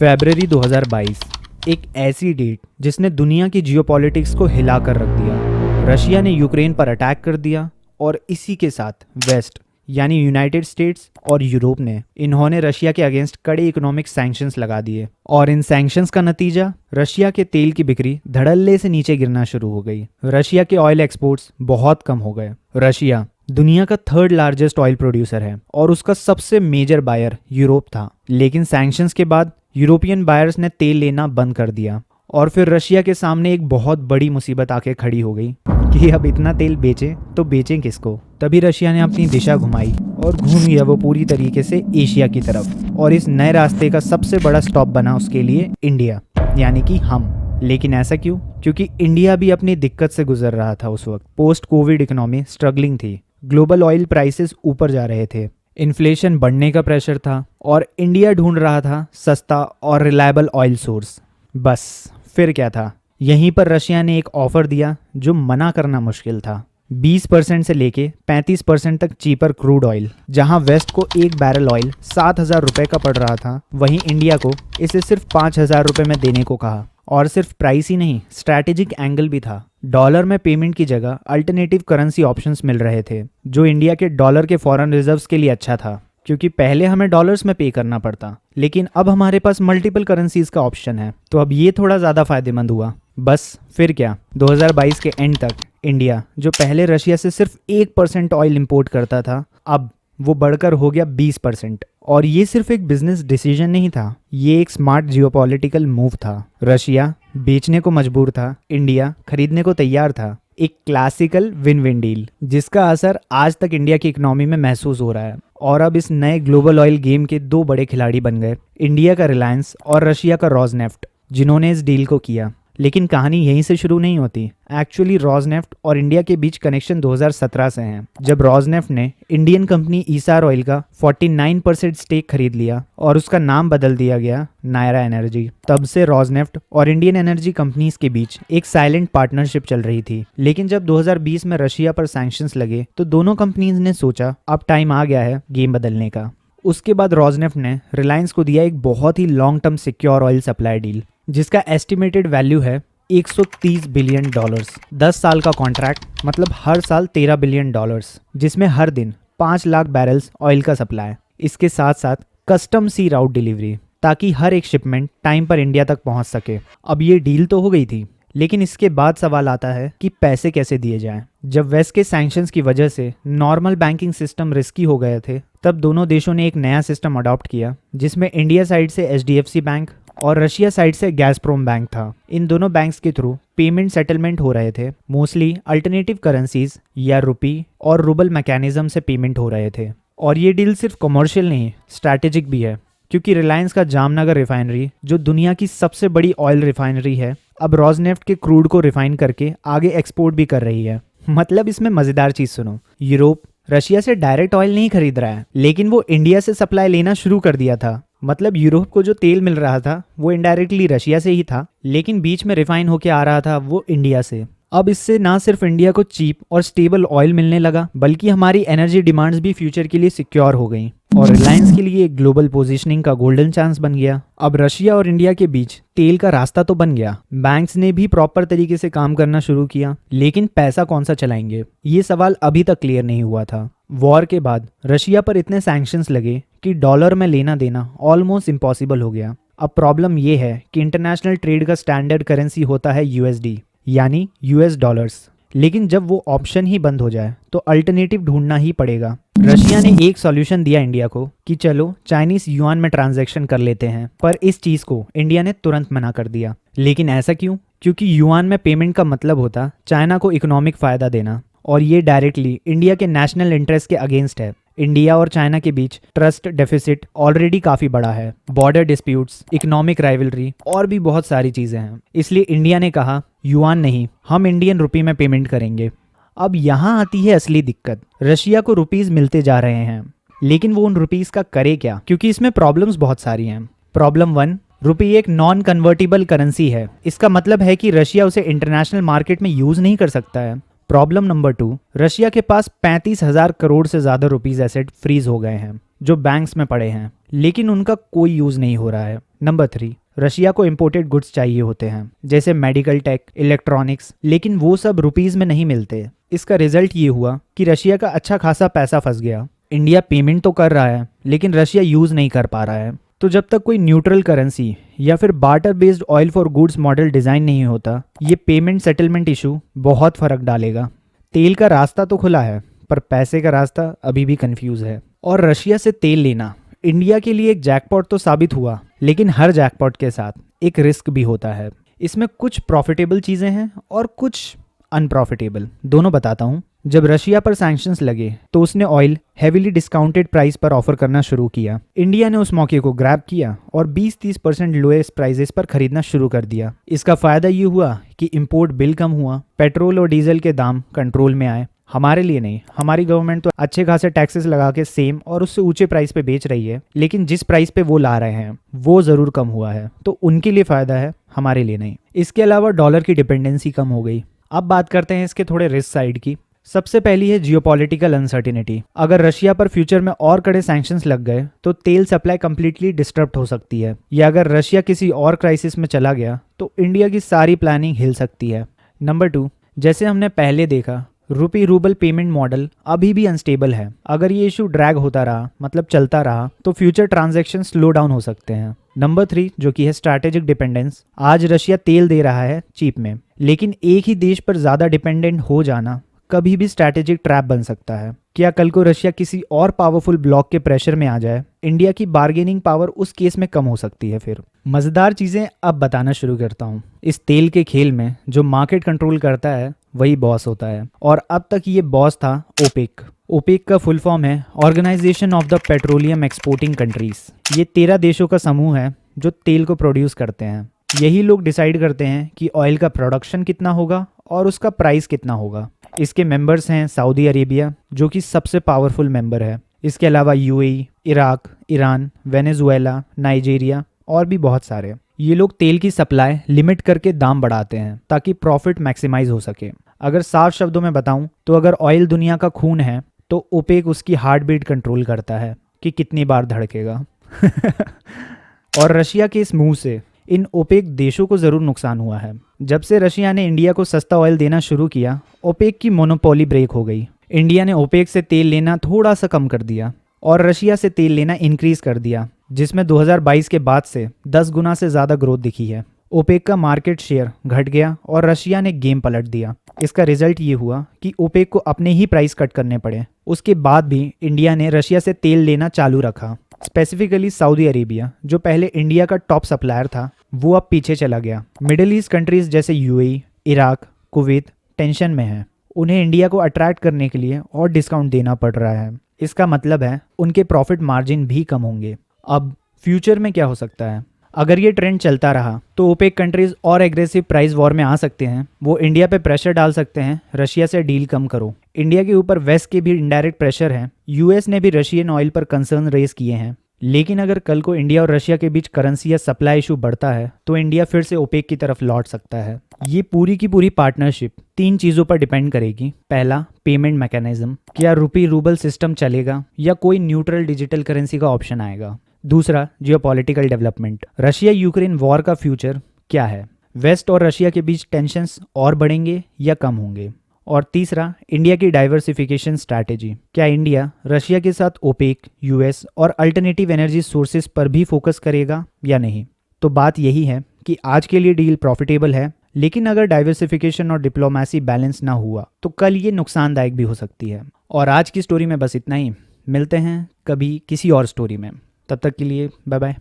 फरवरी 2022, एक ऐसी डेट जिसने दुनिया की जियोपॉलिटिक्स को हिला कर रख दिया। रशिया ने यूक्रेन पर अटैक कर दिया और इसी के साथ वेस्ट यानी यूनाइटेड स्टेट्स और यूरोप ने इन्होंने रशिया के अगेंस्ट कड़े इकोनॉमिक सैंक्शंस लगा दिए और इन सैंक्शंस का नतीजा रशिया के तेल की बिक्री धड़ल्ले से नीचे गिरना शुरू हो गई। रशिया के ऑयल एक्सपोर्ट्स बहुत कम हो गए। रशिया दुनिया का थर्ड लार्जेस्ट ऑयल प्रोड्यूसर है और उसका सबसे मेजर बायर यूरोप था, लेकिन सैंक्शंस के बाद यूरोपियन बायर्स ने तेल लेना बंद कर दिया और फिर रशिया के सामने एक बहुत बड़ी मुसीबत आके खड़ी हो गई कि अब इतना तेल बेचें तो बेचें किसको। तभी रशिया ने अपनी दिशा घुमाई और घूम गया वो पूरी तरीके से एशिया की तरफ, और इस नए रास्ते का सबसे बड़ा स्टॉप बना उसके लिए इंडिया, यानी कि हम। लेकिन ऐसा क्यों? क्योंकि इंडिया भी अपनी दिक्कत से गुजर रहा था। उस वक्त पोस्ट कोविड इकोनॉमी स्ट्रगलिंग थी, ग्लोबल ऑयल प्राइसेस ऊपर जा रहे थे, इन्फ्लेशन बढ़ने का प्रेशर था और इंडिया ढूंढ रहा था सस्ता और रिलायबल ऑयल सोर्स। बस फिर क्या था, यहीं पर रशिया ने एक ऑफर दिया जो मना करना मुश्किल था। 20% से लेके 35% तक चीपर क्रूड ऑयल। जहां वेस्ट को एक बैरल ऑयल 7,000 रुपए का पड़ रहा था, वहीं इंडिया को इसे सिर्फ 5,000 रुपए में देने को कहा। और सिर्फ प्राइस ही नहीं, स्ट्रैटेजिक एंगल भी था। डॉलर में पेमेंट की जगह अल्टरनेटिव करेंसी ऑप्शंस मिल रहे थे, जो इंडिया के डॉलर के फॉरेन रिजर्व्स के लिए अच्छा था, क्योंकि पहले हमें डॉलर्स में पे करना पड़ता, लेकिन अब हमारे पास मल्टीपल करेंसीज का ऑप्शन है, तो अब ये थोड़ा ज़्यादा फायदेमंद हुआ। बस फिर क्या, 2022 के एंड तक इंडिया, जो पहले रशिया से सिर्फ 1% ऑयल इंपोर्ट करता था, अब वो बढ़कर हो गया 20%। और ये सिर्फ एक बिजनेस डिसीजन नहीं था, ये एक स्मार्ट जियोपॉलिटिकल मूव था। रशिया बेचने को मजबूर था, इंडिया खरीदने को तैयार था। एक क्लासिकल विन विन डील जिसका असर आज तक इंडिया की इकोनॉमी में महसूस हो रहा है। और अब इस नए ग्लोबल ऑयल गेम के दो बड़े खिलाड़ी बन गए, इंडिया का रिलायंस और रशिया का रोजनेफ्ट, जिन्होंने इस डील को किया। लेकिन कहानी यहीं से शुरू नहीं होती। एक्चुअली रोजनेफ्ट और इंडिया के बीच कनेक्शन 2017 से हैं, जब रोजनेफ्ट ने इंडियन कंपनी ईसार ऑयल का 49% स्टेक खरीद लिया और उसका नाम बदल दिया गया नायरा एनर्जी। तब से रोजनेफ्ट और इंडियन एनर्जी कंपनीज के बीच एक साइलेंट पार्टनरशिप चल रही थी। लेकिन जब 2020 में रशिया पर सैंक्शंस लगे तो दोनों कंपनीज ने सोचा अब टाइम आ गया है गेम बदलने का। उसके बाद रोजनेफ्ट ने रिलायंस को दिया एक बहुत ही long term secure oil supply deal, जिसका एस्टिमेटेड वैल्यू है $130 बिलियन। 10 साल का कॉन्ट्रैक्ट, मतलब हर साल $13 बिलियन, जिसमें हर दिन 5 लाख बैरल्स ऑयल का सप्लाई। इसके साथ साथ कस्टम सी राउट डिलीवरी, ताकि हर एक शिपमेंट टाइम पर इंडिया तक पहुंच सके। अब ये डील तो हो गई थी, लेकिन इसके बाद सवाल आता है कि पैसे कैसे दिए जाएं। जब वेस्ट के सैंक्शंस की वजह से नॉर्मल बैंकिंग सिस्टम रिस्की हो गए थे, तब दोनों देशों ने एक नया सिस्टम अडॉप्ट किया, जिसमें इंडिया साइड से HDFC बैंक और रशिया साइड से गैज़प्रोम बैंक था। इन दोनों बैंक्स के थ्रू पेमेंट सेटलमेंट हो रहे थे। मोस्टली अल्टरनेटिव करेंसीज या रुपी और रूबल मैकेनिज्म से पेमेंट हो रहे थे। और ये डील सिर्फ कमर्शियल नहीं, स्ट्रैटेजिक भी है, क्योंकि रिलायंस का जामनगर रिफाइनरी, जो दुनिया की सबसे बड़ी ऑयल रिफाइनरी है, अब रोजनेफ्ट के क्रूड को रिफाइन करके आगे एक्सपोर्ट भी कर रही है। मतलब इसमें मजेदार चीज सुनो, यूरोप रशिया से डायरेक्ट ऑयल नहीं खरीद रहा है, लेकिन वो इंडिया से सप्लाई लेना शुरू कर दिया था। मतलब यूरोप को जो तेल मिल रहा था वो इनडायरेक्टली रशिया से ही था, लेकिन बीच में रिफाइन होके आ रहा था वो इंडिया से। अब इससे ना सिर्फ इंडिया को चीप और स्टेबल ऑयल मिलने लगा, बल्कि हमारी एनर्जी डिमांड्स भी फ्यूचर के लिए सिक्योर हो गई और रिलायंस के लिए एक ग्लोबल पोजीशनिंग का गोल्डन चांस बन गया। अब रशिया और इंडिया के बीच तेल का रास्ता तो बन गया, बैंक्स ने भी प्रॉपर तरीके से काम करना शुरू किया, लेकिन पैसा कौन सा चलाएंगे, ये सवाल अभी तक क्लियर नहीं हुआ था। वॉर के बाद रशिया पर इतने सैंक्शंस लगे कि डॉलर में लेना देना ऑलमोस्ट इम्पॉसिबल हो गया। अब प्रॉब्लम ये है कि इंटरनेशनल ट्रेड का स्टैंडर्ड करेंसी होता है USD, यानी US डॉलर्स। लेकिन जब वो ऑप्शन ही बंद हो जाए तो अल्टरनेटिव ढूंढना ही पड़ेगा। रशिया ने एक सॉल्यूशन दिया इंडिया को कि चलो चाइनीज युआन में ट्रांजैक्शन कर लेते हैं, पर इस चीज को इंडिया ने तुरंत मना कर दिया। लेकिन ऐसा क्यों? क्योंकि युआन में पेमेंट का मतलब होता चाइना को इकोनॉमिक फायदा देना, और ये डायरेक्टली इंडिया के नेशनल इंटरेस्ट के अगेंस्ट है। इंडिया और चाइना के बीच ट्रस्ट डेफिसिट ऑलरेडी काफी बड़ा है, बॉर्डर डिस्प्यूट्स, इकोनॉमिक राइवलरी और भी बहुत सारी चीजें हैं। इसलिए इंडिया ने कहा युआन नहीं, हम इंडियन रुपी में पेमेंट करेंगे। अब यहाँ आती है असली दिक्कत। रशिया को रुपीज मिलते जा रहे हैं, लेकिन वो उन रुपीज का करे क्या? क्योंकि इसमें प्रॉब्लम्स बहुत सारी हैं। प्रॉब्लम 1, रुपी एक नॉन कन्वर्टिबल करेंसी है। इसका मतलब है कि रशिया उसे इंटरनेशनल मार्केट में यूज नहीं कर सकता है। प्रॉब्लम नंबर 2, रशिया के पास 35,000 करोड़ से ज्यादा रुपीज एसेट फ्रीज हो गए हैं, जो बैंक्स में पड़े हैं, लेकिन उनका कोई यूज़ नहीं हो रहा है। नंबर 3, रशिया को इम्पोर्टेड गुड्स चाहिए होते हैं जैसे मेडिकल टेक, इलेक्ट्रॉनिक्स, लेकिन वो सब रुपीज़ में नहीं मिलते। इसका रिजल्ट ये हुआ कि रशिया का अच्छा खासा पैसा फंस गया। इंडिया पेमेंट तो कर रहा है लेकिन रशिया यूज़ नहीं कर पा रहा है। तो जब तक कोई न्यूट्रल करेंसी या फिर barter based oil for goods model design नहीं होता, ये पेमेंट सेटलमेंट इशू बहुत फ़र्क डालेगा। तेल का रास्ता तो खुला है पर पैसे का रास्ता अभी भी कंफ्यूज है। और रशिया से तेल लेना इंडिया के लिए एक जैकपॉट तो साबित हुआ, लेकिन हर जैकपॉट के साथ एक रिस्क भी होता है। इसमें कुछ प्रॉफिटेबल चीज़ें हैं और कुछ अनप्रॉफिटेबल, दोनों बताता हूँ। जब रशिया पर सैंक्शंस लगे तो उसने ऑयल हेवीली डिस्काउंटेड प्राइस पर ऑफर करना शुरू किया। इंडिया ने उस मौके को ग्रैब किया और 20-30% लोएस्ट प्राइजेस पर खरीदना शुरू कर दिया। इसका फायदा ये हुआ कि इंपोर्ट बिल कम हुआ, पेट्रोल और डीजल के दाम कंट्रोल में आए। हमारे लिए नहीं, हमारी गवर्नमेंट तो अच्छे खासे टैक्सेस लगा के सेम और उससे ऊंचे प्राइस पे बेच रही है, लेकिन जिस प्राइस पे वो ला रहे हैं वो ज़रूर कम हुआ है, तो उनके लिए फ़ायदा है, हमारे लिए नहीं। इसके अलावा डॉलर की डिपेंडेंसी कम हो गई। अब बात करते हैं इसके थोड़े रिस्क साइड की। सबसे पहली है जियोपॉलिटिकल अनसर्टिनिटी। अगर रशिया पर फ्यूचर में और कड़े सैंक्शंस लग गए तो तेल सप्लाई कंप्लीटली डिस्टर्ब हो सकती है, या अगर रशिया किसी और क्राइसिस में चला गया तो इंडिया की सारी प्लानिंग हिल सकती है। नंबर 2, जैसे हमने पहले देखा, रुपी रूबल पेमेंट मॉडल अभी भी अनस्टेबल है। अगर ये इशू ड्रैग होता रहा, मतलब चलता रहा, तो फ्यूचर ट्रांजैक्शन स्लो डाउन हो सकते हैं। नंबर 3, जो कि है स्ट्रैटेजिक डिपेंडेंस। आज रशिया तेल दे रहा है चीप में, लेकिन एक ही देश पर ज़्यादा डिपेंडेंट हो जाना कभी भी स्ट्रैटेजिक ट्रैप बन सकता है। क्या कल को रशिया किसी और पावरफुल ब्लॉक के प्रेशर में आ जाए, इंडिया की बार्गेनिंग पावर उस केस में कम हो सकती है। फिर मज़ेदार चीज़ें अब बताना शुरू करता हूँ। इस तेल के खेल में जो मार्केट कंट्रोल करता है वही बॉस होता है, और अब तक ये बॉस था ओपेक। ओपेक का फुल फॉर्म है organisation of the petroleum exporting countries. ये 13 देशों का समूह है जो तेल को प्रोड्यूस करते हैं। यही लोग डिसाइड करते हैं कि ऑयल का प्रोडक्शन कितना होगा और उसका प्राइस कितना होगा। इसके मेंबर्स हैं सऊदी अरेबिया, जो कि सबसे पावरफुल मेंबर है। इसके अलावा UAE, Iraq, Iran, Venezuela, Nigeria और भी बहुत सारे। ये लोग तेल की सप्लाई लिमिट करके दाम बढ़ाते हैं ताकि प्रॉफिट मैक्सिमाइज हो सके। अगर साफ शब्दों में बताऊं तो अगर ऑयल दुनिया का खून है तो ओपेक उसकी हार्ट बीट कंट्रोल करता है कि कितनी बार धड़केगा। और रशिया के इस मूव से इन ओपेक देशों को ज़रूर नुकसान हुआ है। जब से रशिया ने इंडिया को सस्ता ऑयल देना शुरू किया, ओपेक की मोनोपोली ब्रेक हो गई। इंडिया ने ओपेक से तेल लेना थोड़ा सा कम कर दिया और रशिया से तेल लेना इंक्रीज कर दिया, जिसमें 2022 के बाद से 10 गुना से ज़्यादा ग्रोथ दिखी है। ओपेक का मार्केट शेयर घट गया और रशिया ने गेम पलट दिया। इसका रिजल्ट ये हुआ कि ओपेक को अपने ही प्राइस कट करने पड़े। उसके बाद भी इंडिया ने रशिया से तेल लेना चालू रखा। स्पेसिफिकली सऊदी अरेबिया, जो पहले इंडिया का टॉप सप्लायर था, वो अब पीछे चला गया। मिडिल ईस्ट कंट्रीज जैसे यूएई, इराक, कुवैत टेंशन में है। उन्हें इंडिया को अट्रैक्ट करने के लिए और डिस्काउंट देना पड़ रहा है। इसका मतलब है उनके प्रॉफिट मार्जिन भी कम होंगे। अब फ्यूचर में क्या हो सकता है? अगर ये ट्रेंड चलता रहा तो ओपेक कंट्रीज और एग्रेसिव प्राइस वॉर में आ सकते हैं। वो इंडिया पे प्रेशर डाल सकते हैं, रशिया से डील कम करो। इंडिया के ऊपर वेस्ट के भी इनडायरेक्ट प्रेशर है। यूएस ने भी रशियन ऑयल पर कंसर्न रेज किए हैं। लेकिन अगर कल को इंडिया और रशिया के बीच करेंसी या सप्लाई इशू बढ़ता है तो इंडिया फिर से ओपेक की तरफ लौट सकता है। ये पूरी की पूरी पार्टनरशिप 3 चीज़ों पर डिपेंड करेगी। पहला, पेमेंट मैकेनिज्म, क्या रुपी रूबल सिस्टम चलेगा या कोई न्यूट्रल डिजिटल करेंसी का ऑप्शन आएगा। दूसरा, geopolitical development, Russia Ukraine war का फ्यूचर क्या है। वेस्ट और रशिया के बीच टेंशंस और बढ़ेंगे या कम होंगे। और तीसरा, इंडिया की डाइवर्सिफिकेशन स्ट्रैटेजी, क्या इंडिया रशिया के साथ ओपेक, यूएस और अल्टरनेटिव एनर्जी सोर्सेज पर भी फोकस करेगा या नहीं। तो बात यही है कि आज के लिए डील प्रॉफिटेबल है, लेकिन अगर डाइवर्सिफिकेशन और डिप्लोमेसी बैलेंस ना हुआ तो कल ये नुकसानदायक भी हो सकती है। और आज की स्टोरी में बस इतना ही। मिलते हैं कभी किसी और स्टोरी में। तब तक के लिए बाय बाय।